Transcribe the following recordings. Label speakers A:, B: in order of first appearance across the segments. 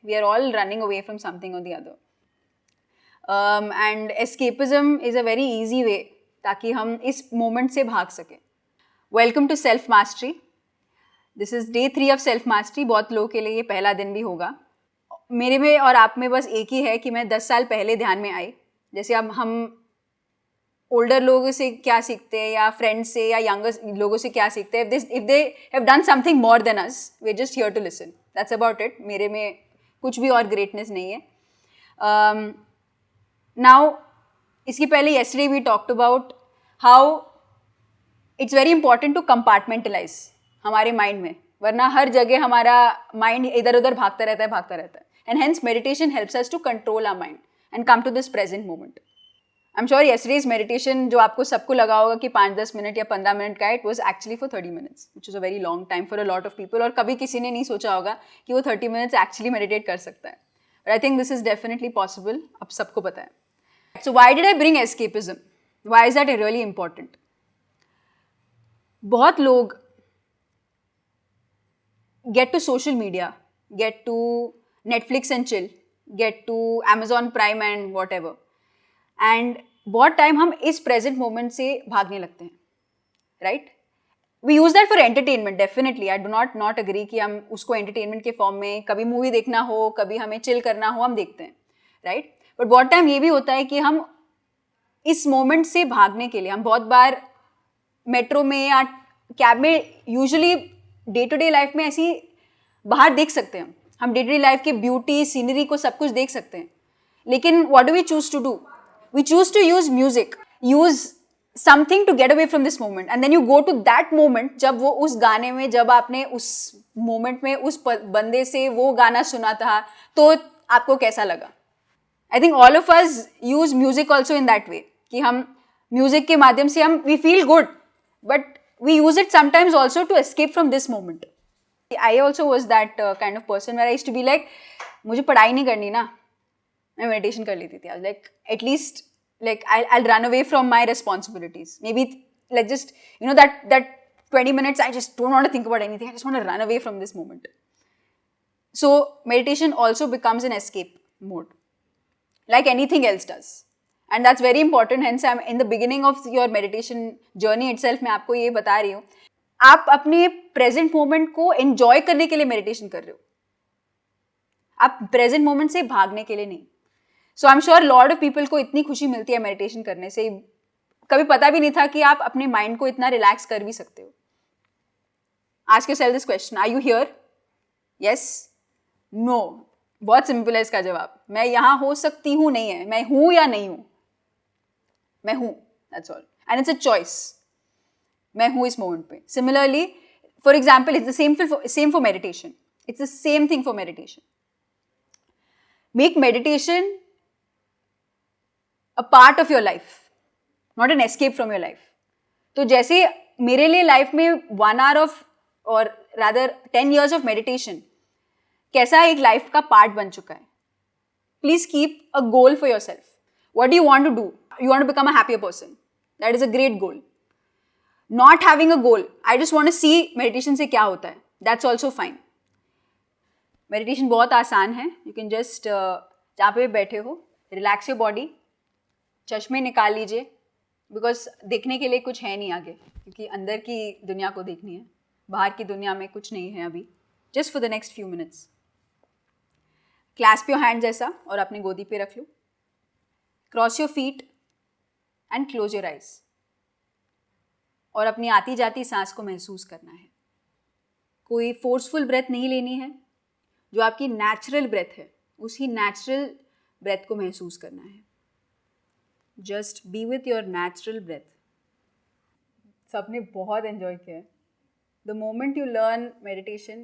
A: we are all running away from something or the other. And escapism is a very easy way ताकि हम इस moment से भाग सकें. Welcome to self mastery. This is day 3 of self mastery. बहुत लोगों के लिए ये पहला दिन भी होगा. मेरे में और आप में बस एक ही है कि मैं 10 साल पहले ध्यान में आई. जैसे अब हम ओल्डर लोगों से क्या सीखते हैं या फ्रेंड्स से या यंगर लोगों से क्या सीखते हैं, if they have done something more than us, we're just here to listen. That's about it. मेरे में कुछ भी और greatness नहीं है. Now, इसकी पहले yesterday we talked about how it's very important to compartmentalize हमारे mind में, वरना हर जगह हमारा mind इधर उधर भागता रहता है. And hence meditation helps us to control our mind and come to this present moment. I'm sure yesterday's meditation जो आपको सबको लगा होगा कि 5-10 मिनट या 15 मिनट का है, it was actually for 30 minutes, which is a very long time for a lot of people. और कभी किसी ने नहीं सोचा होगा कि वो 30 minutes actually meditate कर सकता है. But I think this is definitely possible. अब सबको पता है. So why did I bring escapism? Why is that really important? बहुत लोग get to social media, get to Netflix and chill, get to Amazon Prime and whatever. And बहुत time हम इस present moment से भागने लगते हैं, right? We use that for entertainment, definitely. I do not agree कि हम उसको एंटरटेनमेंट के फॉर्म में कभी मूवी देखना हो, कभी हमें चिल करना हो, हम देखते हैं, राइट? बट बहुत टाइम ये भी होता है कि हम इस मोमेंट से भागने के लिए हम बहुत बार मेट्रो में या कैब में, usually day to day life में ऐसी बाहर देख सकते हैं हम डे टू डे लाइफ की ब्यूटी, सीनरी को सब कुछ देख सकते हैं. लेकिन what do we choose to do? We choose to use music, use something to get away from this moment, and then you go to that moment जब वो उस गाने में, जब आपने उस moment में उस बंदे से वो गाना सुना था, तो आपको कैसा लगा? I think all of us use music also in that way, कि हम music के माध्यम से हम we feel good, but we use it sometimes also to escape from this moment. I also was that kind of person where I used to be like, मुझे पढ़ाई नहीं करनी ना, मैं मेडिटेशन कर लेती थी. Like at least like I'll run away from my responsibilities. Maybe like just that 20 minutes I just don't want to think about anything. I just want to run away from this moment. So meditation also becomes an escape mode, like anything else does. And that's very important. Hence I'm in the beginning of your meditation journey itself मैं आपको ये बता रही हूँ, आप अपने present moment को enjoy करने के लिए meditation कर रहे हो, आप present moment से भागने के लिए नहीं. So I'm sure lot of people को इतनी खुशी मिलती है मेडिटेशन करने से, कभी पता भी नहीं था कि आप अपने माइंड को इतना रिलैक्स कर भी सकते हो. Ask yourself this question, are you here? Yes? No? बहुत सिंपल है इसका जवाब. मैं यहाँ हो सकती हूँ नहीं है, मैं हूँ या नहीं हूँ, मैं हूँ. That's all. And it's a choice. मैं हूँ इस मोमेंट पे. Similarly, for example, it's the same for meditation. It's the same thing for meditation. Make meditation a part of your life, not an escape from your life. तो जैसे मेरे लिए life में 1 hour of or rather 10 years of meditation कैसा एक life का part बन चुका है. Please keep a goal for yourself. What do you want to do? You want to become a happier person. That is a great goal. Not having a goal, I just want to see meditation से क्या होता है, that's also fine. Meditation बहुत आसान है. You can just जहाँ पे बैठे हो, relax your body, चश्मे निकाल लीजिए, बिकॉज देखने के लिए कुछ है नहीं आगे, क्योंकि अंदर की दुनिया को देखनी है, बाहर की दुनिया में कुछ नहीं है अभी. Just for the next few minutes clasp your hands ऐसा और अपनी गोदी पे रख लो. Cross your feet and close your eyes. और अपनी आती जाती सांस को महसूस करना है. कोई फोर्सफुल ब्रेथ नहीं लेनी है, जो आपकी नेचुरल ब्रेथ है उसी नेचुरल ब्रेथ को महसूस करना है. Just be with your natural breath. सबने बहुत enjoy किया है. The moment you learn meditation,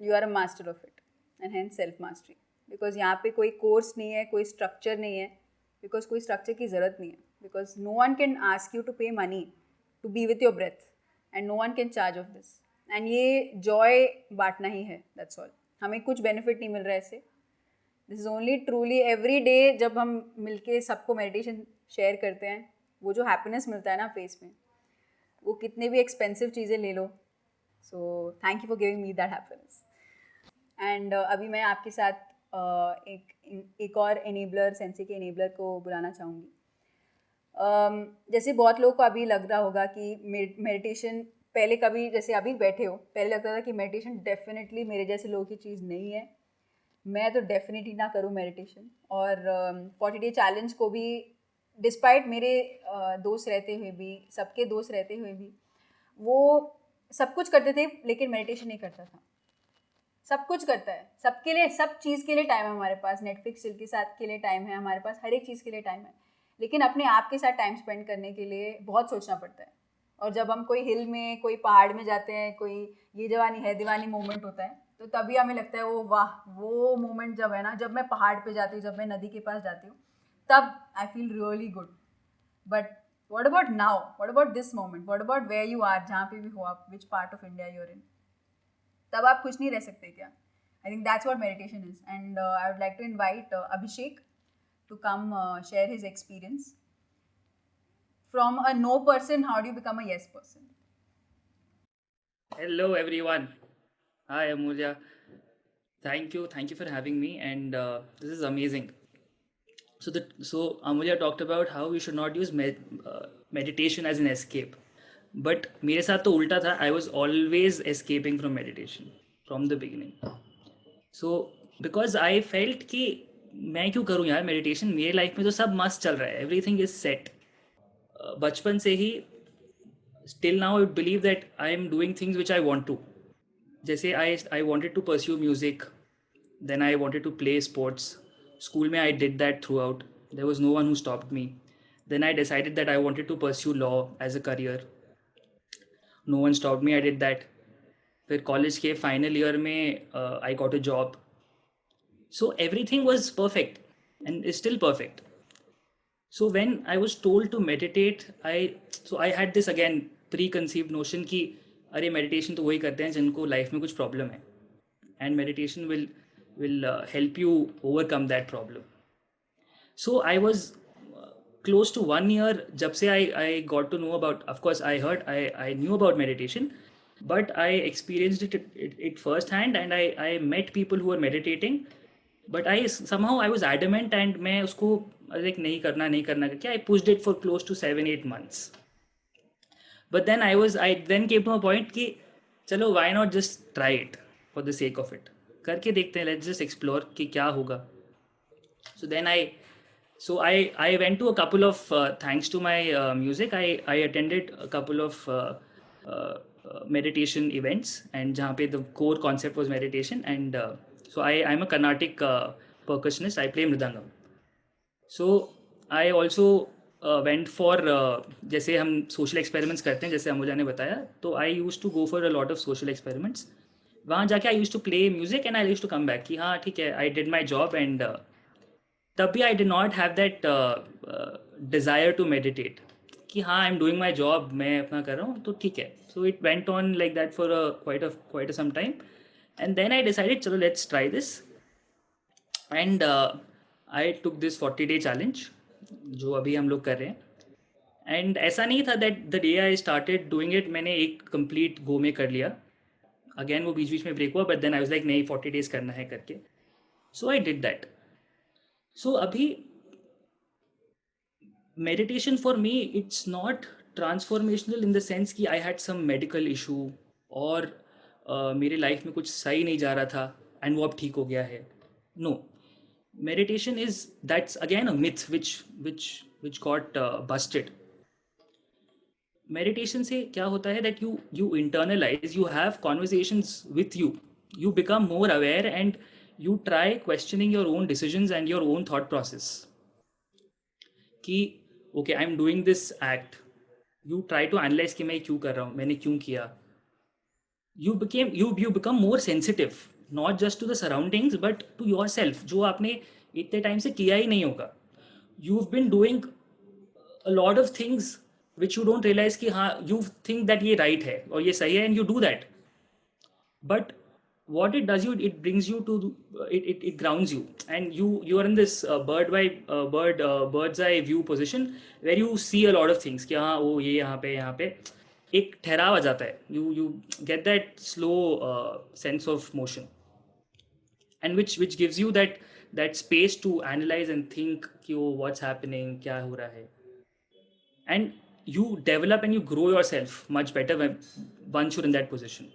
A: you are a master of it, and hence self mastery. Because यहाँ पे कोई course नहीं है, कोई structure नहीं है, because कोई structure की ज़रूरत नहीं है. Because no one can ask you to pay money to be with your breath, and no one can charge of this. And ये joy बांटना ही है. That's all. हमें कुछ benefit नहीं मिल रहा है इससे. This is only truly every day जब हम मिलके सबको meditation शेयर करते हैं, वो जो हैप्पीनेस मिलता है ना फेस में, वो कितने भी एक्सपेंसिव चीज़ें ले लो. So thank you for giving me that happiness. And अभी मैं आपके साथ एक और एनेबलर, सेंसी के एनेबलर को बुलाना चाहूँगी। जैसे बहुत लोगों को अभी लग रहा होगा कि मेडिटेशन, पहले कभी जैसे अभी बैठे हो, पहले लगता था कि मेडिटेशन डेफिनेटली मेरे जैसे लोगों की चीज़ नहीं है, मैं तो डेफिनेटली ना करूँ मेडिटेशन। और 40 डे चैलेंज को भी डिस्पाइट मेरे दोस्त रहते हुए भी, सबके दोस्त रहते हुए भी, वो सब कुछ करते थे लेकिन मेडिटेशन नहीं करता था। सब कुछ करता है, सबके लिए, सब चीज़ के लिए टाइम है हमारे पास, नेटफ्लिक्स के साथ के लिए टाइम है हमारे पास, हर एक चीज़ के लिए टाइम है, लेकिन अपने आप के साथ टाइम स्पेंड करने के लिए बहुत सोचना पड़ता है। और जब हम कोई हिल में, कोई पहाड़ में जाते हैं, कोई ये जवानी है दीवानी मोमेंट होता है, तो तभी हमें लगता है वो वाह, वो मोमेंट जब है ना, जब मैं पहाड़ पे जाती हूँ, जब मैं नदी के पास जाती हूँ, तब I feel really good. But what about now, what about this moment, what about where you are, जहाँ पे भी हो आप, which part of India you're in, तब आप खुश नहीं रह सकते क्या? I think that's what meditation is. And I would like to invite Abhishek to come share his experience. From a no person, how do you become a yes person?
B: Hello everyone. Hi Amulya. Thank you for having me. And this is amazing. So Amulya talked about how we should not use meditation as an escape. But मेरे साथ तो उल्टा था. I was always escaping from meditation from the beginning. So because I felt कि मैं क्यों करूँ यार meditation, मेरे लाइफ में तो सब मस्त चल रहा है, everything is set. बचपन से ही till now I would believe that I am doing things which I want to. जैसे I wanted to pursue music, then I wanted to play sports. School में I did that throughout. There was no one who stopped me. Then I decided that I wanted to pursue law as a career. No one stopped me. I did that. फिर college के final year में I got a job. So everything was perfect and is still perfect. So when I was told to meditate, I had this again preconceived notion कि अरे meditation तो वही करते हैं जिनको लाइफ में कुछ प्रॉब्लम है, and meditation will help you overcome that problem. So I was close to 1 year जब से I got to know about, of course I knew about meditation, but I experienced it firsthand, and I met people who were meditating, but I was adamant, and मैं उसको like नहीं करना करके I pushed it for close to 7-8 months. But then I then came to a point कि चलो why not just try it for the sake of it, करके देखते हैं, let's just explore कि क्या होगा. So then I went to a couple of thanks to my music, I attended a couple of meditation events, and जहाँ पे the core concept was meditation, and so I'm a Carnatic percussionist. I play mridangam. So I also went for जैसे हम social experiments करते हैं, जैसे अमूल्या ने बताया, तो I used to go for a lot of social experiments. वहाँ जाके I used to play music and I used to come back कि हाँ ठीक है, I did my job, and तब भी I did not have that desire to meditate कि हाँ I'm doing my job, मैं अपना कर रहा हूँ तो ठीक है. So it went on like that for quite some time, and then I decided चलो let's try this, and I took this 40 day challenge जो अभी हम लोग कर रहे हैं. एंड ऐसा नहीं था that the day I started doing it मैंने एक कंप्लीट गो में कर लिया. अगेन वो बीच बीच में ब्रेक हुआ, but then I was like नहीं 40 days करना है करके. सो आई डिड दैट. सो अभी meditation for me it's not transformational in the sense कि I had some medical issue और मेरे लाइफ में कुछ सही नहीं जा रहा था एंड वो अब ठीक हो गया है. No, meditation is, that's again a myth which got busted. Meditation से क्या होता है that you internalise, you have conversations with you become more aware, and you try questioning your own decisions and your own thought process कि okay I am doing this act. You try to analyse कि मैं क्यों कर रहा हूँ, मैंने क्यों किया. you become more sensitive, not just to the surroundings but to yourself, जो आपने इतने टाइम से किया ही नहीं होगा. you've been doing a lot of things which you don't realize कि हाँ you think that ये right है और ये सही है, and you do that, but what it does, it brings you to it grounds you, and you are in this bird's eye view position where you see a lot of things कि हाँ वो ये यहाँ पे एक ठहराव आ जाता है. You get that slow sense of motion, and which gives you that space to analyze and think कि oh, what's happening, क्या हो रहा है, and you develop and you grow yourself much better when once you're in that position.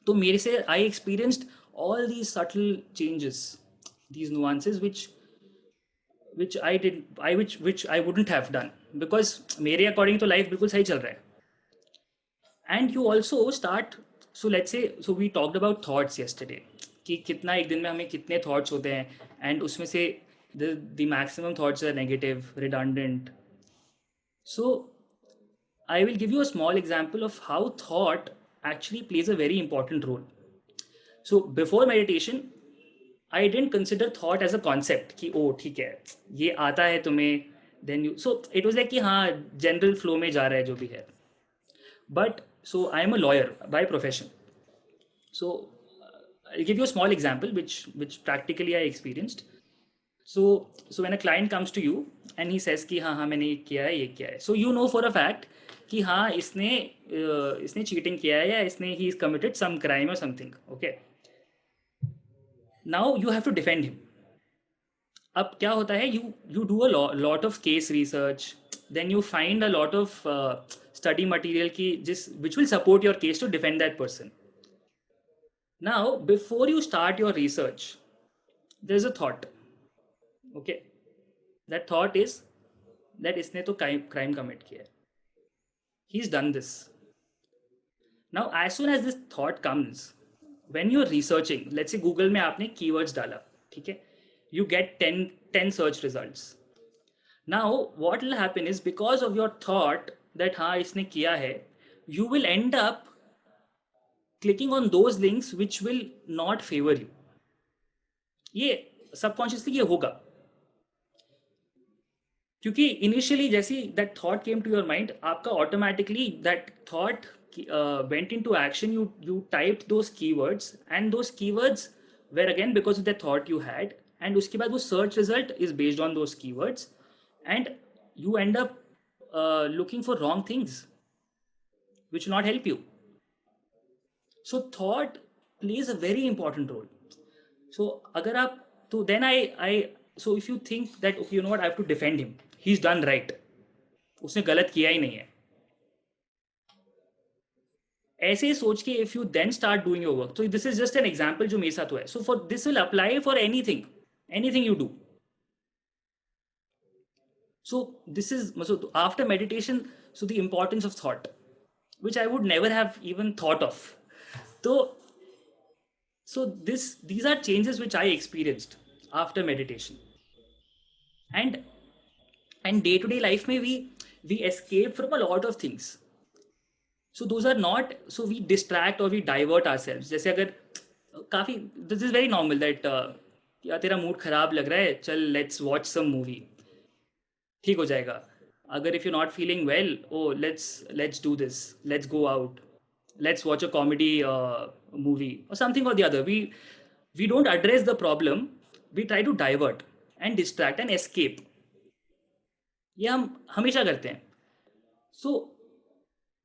B: तो मेरे से I experienced all these subtle changes, these nuances which I did I which I wouldn't have done because मेरे according तो life बिल्कुल सही चल रहा है. And you also start, so let's say, so we talked about thoughts yesterday कि कितना एक दिन में हमें कितने thoughts होते हैं, and उसमें से the maximum thoughts are negative, redundant. So I will give you a small example of how thought actually plays a very important role. So before meditation, I didn't consider thought as a concept कि ओ ठीक है ये आता है तुम्हें, then you, so it was like कि हाँ general flow में जा रहा है जो भी है. But so I am a lawyer by profession. So I'll give you a small example which practically I experienced. So when a client comes to you and he says कि हाँ मैंने ये किया है, so you know for a fact कि हाँ इसने cheating किया है या इसने he is committed some crime or something. Okay. Now you have to defend him. अब क्या होता है, you do a lot of case research, then you find a lot of study material which will support your case to defend that person. Now before you start your research, there's a thought. Okay, that thought is that इसने तो crime commit किया है, he's done this. Now as soon as this thought comes, when you're researching, let's say Google में आपने keywords डाला, ठीक है, you get 10 search results. Now what will happen is because of your thought that हाँ इसने किया है, you will end up clicking on those links which will not favor you. ये subconsciously ये होगा, क्योंकि initially जैसी that thought came to your mind, आपका automatically that thought went into action. You typed those keywords and those keywords were again because of the thought you had, and उसके बाद वो search result is based on those keywords, and you end up looking for wrong things which will not help you. So thought plays a very important role. So अगर आप तो then I so if you think that okay, you know what, I have to defend him, he's done right, उसने गलत किया ही नहीं है, ऐसे सोच के if you then start doing your work, so this is just an example जो मेरे साथ हुआ है, so for this will apply for anything you do. So this is, so after meditation, so the importance of thought, which I would never have even thought of. So these are changes which I experienced after meditation, and day-to-day life में we escape from a lot of things. So those are not, so we distract or we divert ourselves. जैसे अगर काफ़ी, this is very normal that या तेरा mood खराब लग रहा है, चल let's watch some movie, ठीक हो जाएगा. अगर if you're not feeling well, oh let's do this, let's go out, let's watch a comedy movie or something or the other. We don't address the problem, we try to divert and distract and escape. ये हम हमेशा करते हैं. So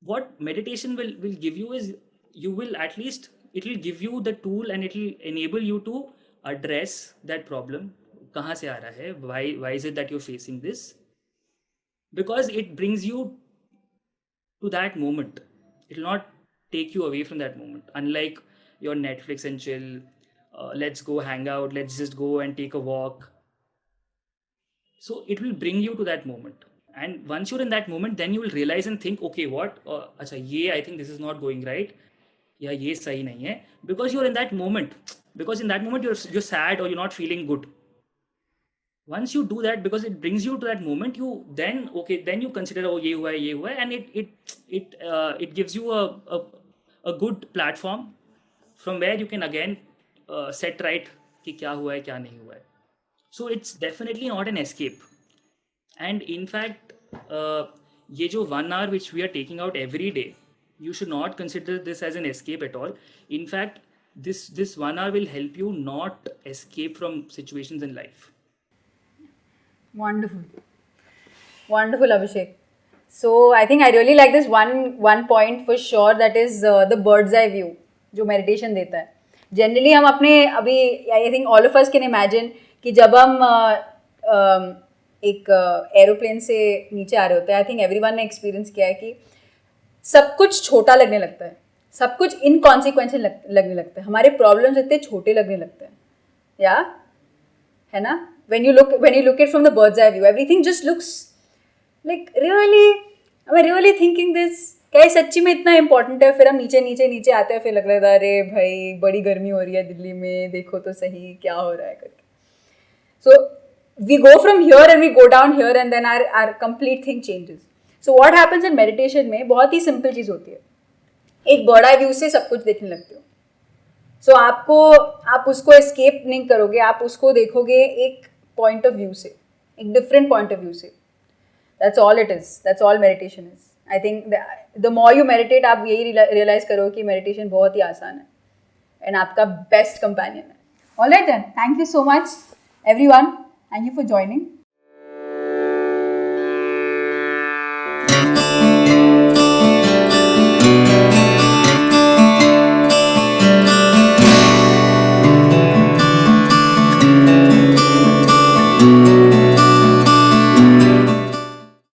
B: what meditation will give you is, you will at least, it will give you the tool and it will enable you to address that problem. कहाँ से आ रहा है, why is it that you're facing this, because it brings you to that moment. It will not take you away from that moment, unlike your Netflix and chill, let's go hang out, let's just go and take a walk. So it will bring you to that moment, and once you're in that moment, then you will realize and think, okay, what अच्छा ये I think this is not going right, या ये सही नहीं है, because you're in that moment, because in that moment you're sad or you're not feeling good. Once you do that, because it brings you to that moment, you then you consider, oh ये हुआ है, and it gives you a good platform from where you can again set right कि क्या हुआ है क्या नहीं हुआ है. So it's definitely not an escape. And in fact, ये जो 1 hour which we are taking out every day, you should not consider this as an escape at all. In fact, this 1 hour will help you not escape from situations in life.
A: Wonderful, Abhishek. So I think I really like this one point for sure, that is the bird's eye view जो meditation देता है. Generally हम अपने अभी I think all of us can imagine कि जब हम एक एरोप्लेन से नीचे आ रहे होते हैं, आई थिंक एवरीवन ने एक्सपीरियंस किया है कि सब कुछ छोटा लगने लगता है, सब कुछ इनकॉन्सिक्वेंशियल लगने लगता है, हमारे प्रॉब्लम्स इतने छोटे लगने लगते हैं, या है ना? when you look it from the bird's eye view, everything just looks like really, am I really thinking this? क्या ये सच्ची में इतना इम्पोर्टेंट है? फिर हम नीचे नीचे नीचे आते हैं, फिर लग रहा है अरे भाई बड़ी गर्मी हो रही है दिल्ली में, देखो तो सही क्या हो रहा है करके. So we go from here and we go down here and then our complete thing changes. So what happens in meditation में बहुत ही सिंपल चीज़ होती है, एक बड़ा व्यू से सब कुछ देखने लगते हो. सो आप उसको एस्केप नहीं करोगे, आप उसको देखोगे एक पॉइंट ऑफ व्यू से, एक डिफरेंट पॉइंट ऑफ व्यू से. That's all it is, that's all meditation is. I think the more you meditate, आप यही रियलाइज करो कि मेडिटेशन बहुत ही आसान है एंड आपका बेस्ट कंपेनियन है. All right then, thank you so much everyone, thank you for joining.